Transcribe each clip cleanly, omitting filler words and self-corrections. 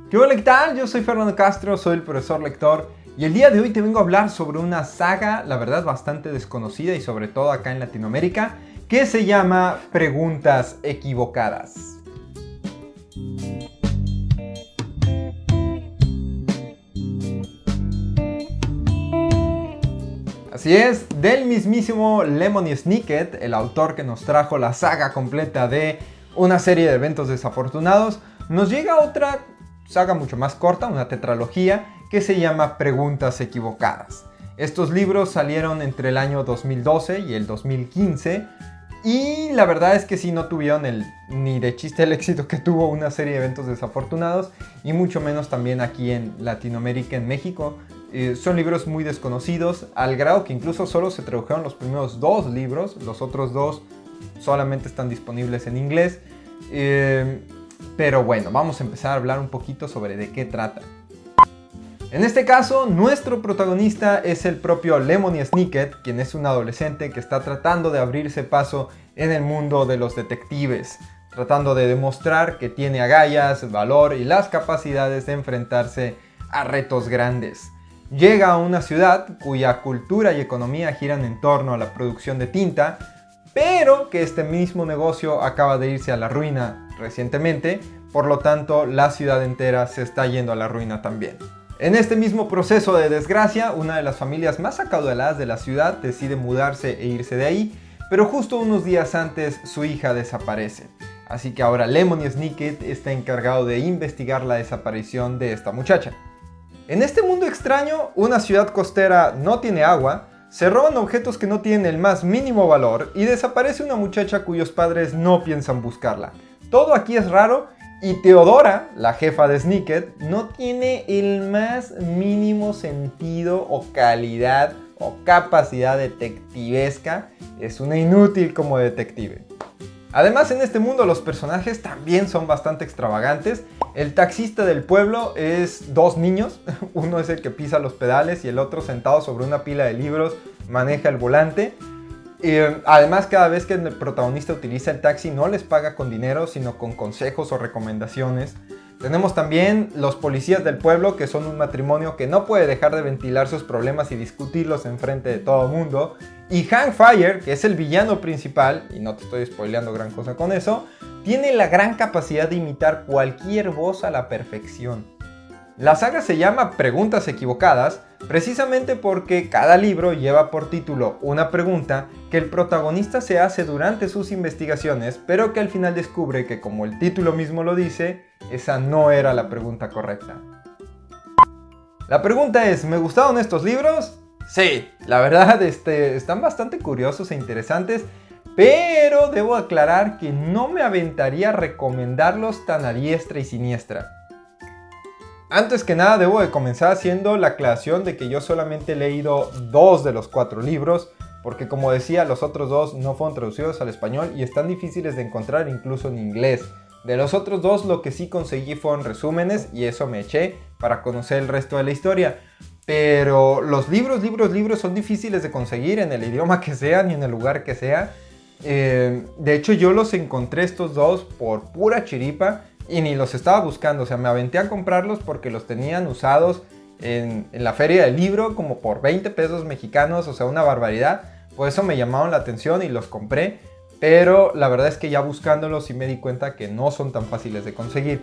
¿Qué hola, qué tal? Yo soy Fernando Castro, soy el profesor lector y el día de hoy te vengo a hablar sobre una saga, la verdad, bastante desconocida y sobre todo acá en Latinoamérica, que se llama Preguntas Equivocadas. Así es, del mismísimo Lemony Snicket, el autor que nos trajo la saga completa de una serie de eventos desafortunados, nos llega otra saga mucho más corta, una tetralogía, que se llama Preguntas Equivocadas. Estos libros salieron entre el año 2012 y el 2015, y la verdad es que sí no tuvieron ni de chiste el éxito que tuvo una serie de eventos desafortunados, y mucho menos también aquí en Latinoamérica, en México. Son libros muy desconocidos, al grado que incluso solo se tradujeron los primeros 2 libros, los otros 2 solamente están disponibles en inglés. Pero bueno, vamos a empezar a hablar un poquito sobre de qué trata. En este caso, nuestro protagonista es el propio Lemony Snicket, quien es un adolescente que está tratando de abrirse paso en el mundo de los detectives, tratando de demostrar que tiene agallas, valor y las capacidades de enfrentarse a retos grandes. Llega a una ciudad cuya cultura y economía giran en torno a la producción de tinta, pero que este mismo negocio acaba de irse a la ruina recientemente, por lo tanto la ciudad entera se está yendo a la ruina también. En este mismo proceso de desgracia, una de las familias más acaudaladas de la ciudad decide mudarse e irse de ahí, pero justo unos días antes su hija desaparece. Así que ahora Lemony Snicket está encargado de investigar la desaparición de esta muchacha. En este mundo extraño, una ciudad costera no tiene agua, se roban objetos que no tienen el más mínimo valor y desaparece una muchacha cuyos padres no piensan buscarla. Todo aquí es raro y Teodora, la jefa de Snicket, no tiene el más mínimo sentido o calidad o capacidad detectivesca. Es una inútil como detective. Además, en este mundo los personajes también son bastante extravagantes. El taxista del pueblo es 2 niños, uno es el que pisa los pedales y el otro, sentado sobre una pila de libros, maneja el volante. Además, cada vez que el protagonista utiliza el taxi no les paga con dinero, sino con consejos o recomendaciones. Tenemos también los policías del pueblo, que son un matrimonio que no puede dejar de ventilar sus problemas y discutirlos enfrente de todo el mundo. Y Hank Fire, que es el villano principal, y no te estoy spoileando gran cosa con eso, tiene la gran capacidad de imitar cualquier voz a la perfección. La saga se llama Preguntas Equivocadas precisamente porque cada libro lleva por título una pregunta que el protagonista se hace durante sus investigaciones, pero que al final descubre que, como el título mismo lo dice, esa no era la pregunta correcta. La pregunta es, ¿me gustaron estos libros? Sí, la verdad están bastante curiosos e interesantes, pero debo aclarar que no me aventaría a recomendarlos tan a diestra y siniestra. Antes que nada debo de comenzar haciendo la aclaración de que yo solamente he leído 2 de los 4 libros, porque como decía, los otros 2 no fueron traducidos al español y están difíciles de encontrar incluso en inglés. De los otros 2 lo que sí conseguí fueron resúmenes y eso me eché para conocer el resto de la historia. Pero los libros son difíciles de conseguir en el idioma que sea ni en el lugar que sea. De hecho yo los encontré estos 2 por pura chiripa. Y ni los estaba buscando, o sea, me aventé a comprarlos porque los tenían usados en la feria del libro como por 20 pesos mexicanos, o sea, una barbaridad. Por eso me llamaron la atención y los compré, pero la verdad es que ya buscándolos sí me di cuenta que no son tan fáciles de conseguir.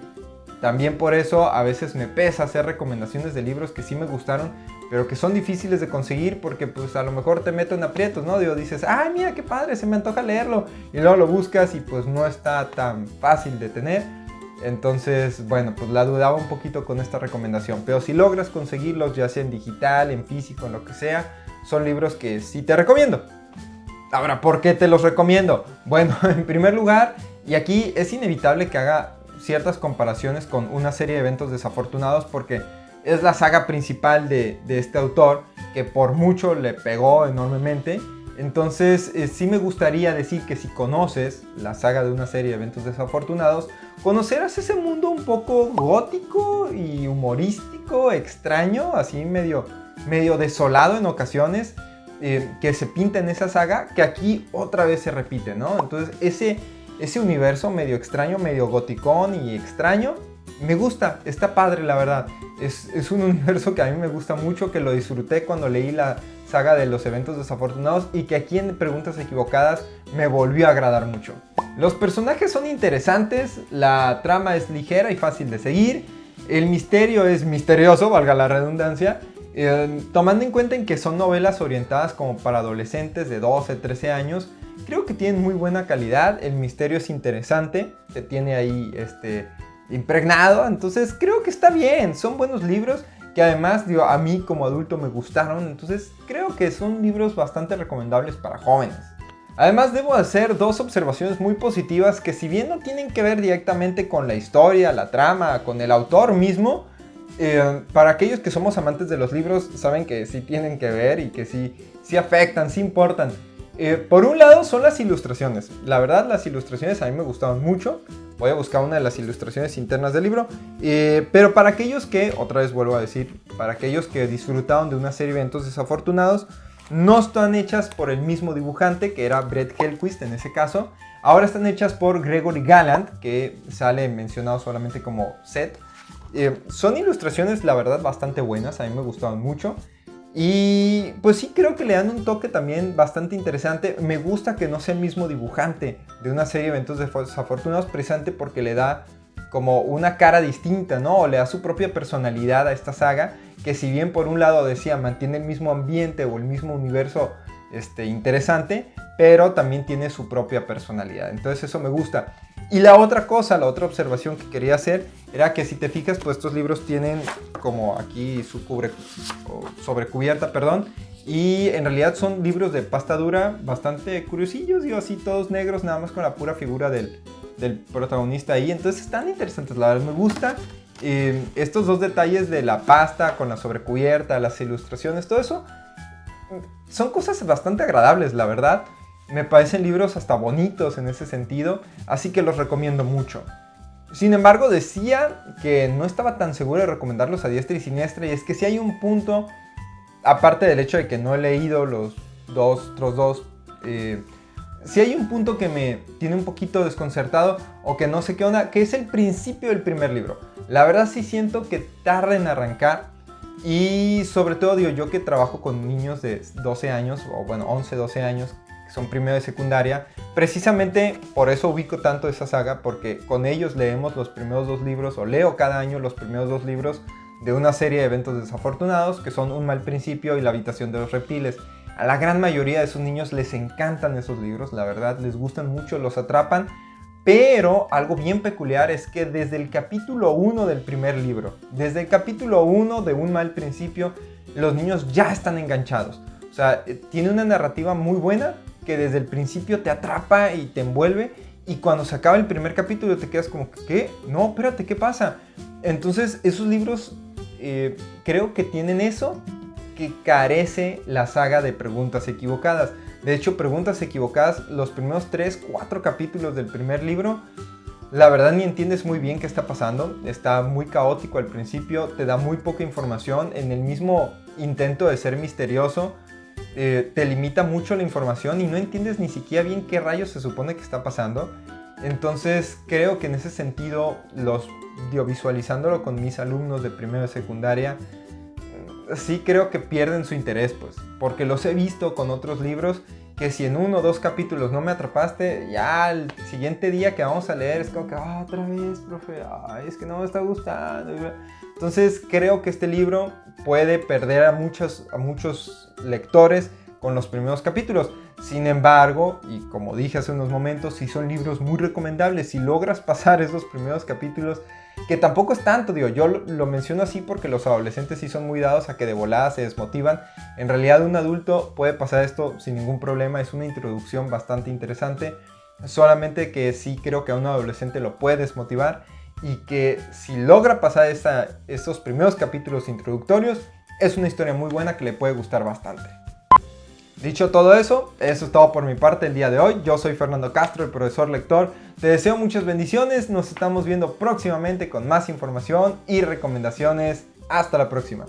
También por eso a veces me pesa hacer recomendaciones de libros que sí me gustaron, pero que son difíciles de conseguir porque pues a lo mejor te meto en aprietos, ¿no? Dices, ¡ay, mira qué padre, se me antoja leerlo! Y luego lo buscas y pues no está tan fácil de tener. Entonces, bueno, pues la dudaba un poquito con esta recomendación. Pero si logras conseguirlos, ya sea en digital, en físico, en lo que sea, son libros que sí te recomiendo. Ahora, ¿por qué te los recomiendo? Bueno, en primer lugar, y aquí es inevitable que haga ciertas comparaciones con una serie de eventos desafortunados porque es la saga principal de este autor que por mucho le pegó enormemente. Entonces sí me gustaría decir que si conoces la saga de una serie de eventos desafortunados, conocerás ese mundo un poco gótico y humorístico, extraño, así medio desolado en ocasiones, que se pinta en esa saga, que aquí otra vez se repite, ¿no? Entonces ese universo medio extraño, medio goticón y extraño, me gusta, está padre la verdad. Es un universo que a mí me gusta mucho, que lo disfruté cuando leí la saga de los eventos desafortunados y que aquí en Preguntas Equivocadas me volvió a agradar mucho. Los personajes son interesantes, la trama es ligera y fácil de seguir, el misterio es misterioso, valga la redundancia, tomando en cuenta en que son novelas orientadas como para adolescentes de 12, 13 años, creo que tienen muy buena calidad, el misterio es interesante, te tiene ahí impregnado, entonces creo que está bien, son buenos libros que además a mí como adulto me gustaron, entonces creo que son libros bastante recomendables para jóvenes. Además debo hacer dos observaciones muy positivas que si bien no tienen que ver directamente con la historia, la trama, con el autor mismo, para aquellos que somos amantes de los libros saben que sí tienen que ver y que sí afectan, sí importan. Por un lado son las ilustraciones. La verdad las ilustraciones a mí me gustaban mucho. Voy a buscar una de las ilustraciones internas del libro. Pero para aquellos que, otra vez vuelvo a decir, para aquellos que disfrutaron de una serie de eventos desafortunados, no están hechas por el mismo dibujante, que era Brett Hellquist en ese caso. Ahora están hechas por Gregory Gallant, que sale mencionado solamente como Seth. Son ilustraciones, la verdad, bastante buenas. A mí me gustaban mucho. Y pues sí, creo que le dan un toque también bastante interesante. Me gusta que no sea el mismo dibujante de una serie de eventos desafortunados, precisamente porque le da como una cara distinta, ¿no? O le da su propia personalidad a esta saga, que si bien por un lado decía mantiene el mismo ambiente o el mismo universo interesante, pero también tiene su propia personalidad. Entonces eso me gusta. Y la otra cosa, la otra observación que quería hacer era que si te fijas, pues estos libros tienen como aquí su sobrecubierta, perdón, y en realidad son libros de pasta dura bastante curiosillos, digo así, todos negros, nada más con la pura figura del protagonista ahí. Entonces están interesantes, la verdad me gusta. Estos dos detalles de la pasta con la sobrecubierta, las ilustraciones, todo eso, son cosas bastante agradables, la verdad. Me parecen libros hasta bonitos en ese sentido, así que los recomiendo mucho. Sin embargo, decía que no estaba tan seguro de recomendarlos a diestra y siniestra, y es que si hay un punto, aparte del hecho de que no he leído los otros dos, si hay un punto que me tiene un poquito desconcertado o que no sé qué onda, que es el principio del primer libro. La verdad sí siento que tarda en arrancar y sobre todo digo yo que trabajo con niños de 12 años, o bueno 11, 12 años, que son primero de secundaria. Precisamente por eso ubico tanto esa saga, porque con ellos leemos los primeros dos libros, o leo cada año los primeros dos libros de una serie de eventos desafortunados, que son Un mal principio y La habitación de los reptiles. A la gran mayoría de esos niños les encantan esos libros, la verdad, les gustan mucho, los atrapan. Pero algo bien peculiar es que desde el capítulo 1 del primer libro, desde el capítulo 1 de Un mal principio, los niños ya están enganchados. O sea, tiene una narrativa muy buena que desde el principio te atrapa y te envuelve. Y cuando se acaba el primer capítulo te quedas como, ¿qué? No, espérate, ¿qué pasa? Entonces esos libros creo que tienen eso que carece la saga de Preguntas Equivocadas. De hecho, Preguntas Equivocadas, los primeros 3, 4 capítulos del primer libro, la verdad ni entiendes muy bien qué está pasando. Está muy caótico al principio, te da muy poca información. En el mismo intento de ser misterioso, te limita mucho la información y no entiendes ni siquiera bien qué rayos se supone que está pasando. Entonces creo que en ese sentido, visualizándolo con mis alumnos de primero de secundaria, sí creo que pierden su interés, pues, porque los he visto con otros libros que si en 1 o 2 capítulos no me atrapaste, ya el siguiente día que vamos a leer es como que, otra vez, profe, es que no me está gustando. Entonces creo que este libro puede perder a muchos lectores con los primeros capítulos. Sin embargo, y como dije hace unos momentos, sí son libros muy recomendables. Si logras pasar esos primeros capítulos, que tampoco es tanto, yo lo menciono así porque los adolescentes sí son muy dados a que de volada se desmotivan. En realidad un adulto puede pasar esto sin ningún problema, es una introducción bastante interesante. Solamente que sí creo que a un adolescente lo puede desmotivar y que si logra pasar estos primeros capítulos introductorios, es una historia muy buena que le puede gustar bastante. Dicho todo eso, eso es todo por mi parte el día de hoy. Yo soy Fernando Castro, el profesor lector. Te deseo muchas bendiciones. Nos estamos viendo próximamente con más información y recomendaciones. Hasta la próxima.